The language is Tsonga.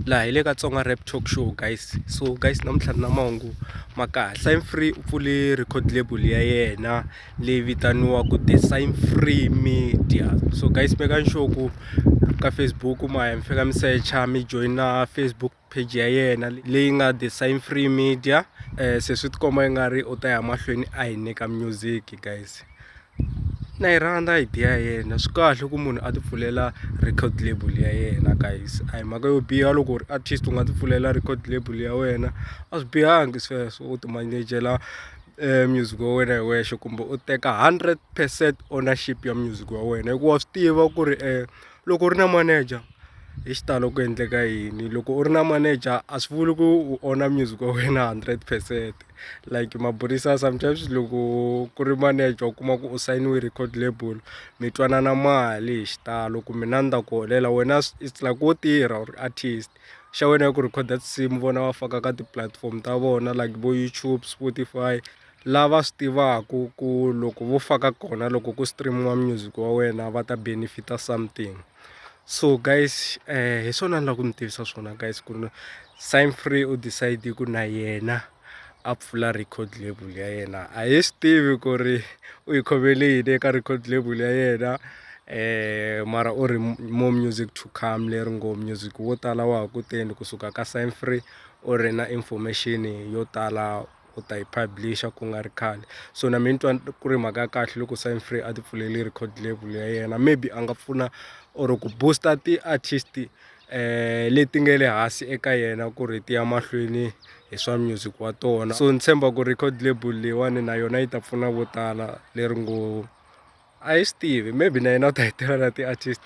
laha hi le ka Tsonga Rap Talk Show guys. So guys, namuntlha na mahungu ma kahle. Sign Free u pfule record label ya yena leyi vitaniwaka The Sign Free Media. So guys, make sure ku ka Facebook ma ya mi fika mi searcha mi joina Facebook page ya yena leyi nga The Sign Free Media. Se swi tikomba yi nga ri u ta ya mahlweni a hi nyika music guys. Na yi rhandza idea ya yena, swi kahle ku munhu a ti pfulela record label ya yena guys. A hi mhaka yo biha loko u ri artist u nga ti pfulela record label ya wena, a swi bihangi sweswo u ti manejela music wa wena hi wexe kumbe u teka 100% ownership ya music wa wena, hikuva swi tiva ku ri loko u ri na manager hi xitalo ku endleka yini. Loko u ri na manager a swi vuli ku u ona music wa wena 100%. Like maphorisa sometimes loko ku ri manager u kuma ku u sayiniwe record label mi twanana mali hi xitalo kumbe na ni ta ku holela wena, it's like wo tirha u ri artist. Xa wena ya ku recorda tinsimu vona va faka ka tipulatifomo ta vona like vo YouTube, Spotify, lava swi tivaku ku loko vo faka kona loko ku streamiwa music wa wena va ta benefita something. So guys, hi swona ni lava ku mi tivisa swona guys ku ri Sign Free u decide ku na yena a pfula record label ya yena. A hi swi tivi ku ri u yi khomele yini eka record label ya yena, mara u ri more music to come, leri ngo music wo tala wa ha ku teni kusuka ka Sign Free u ri na information yo tala u ta yi publisha ku nga ri khale. So na mina ni twa ku ri mhaka ya kahle loko Sign Free a ti pfulele record label ya yena, maybe a nga pfuna or ku booster ti-artist leti nga le hansi eka yena ku ri ti ya mahlweni hi swa music wa tona. So ni tshemba ku record label leyiwani na yona yi ta pfuna vo tala, leri ngo a hi swi tivi maybe na yena u ta hetelela na ti-artist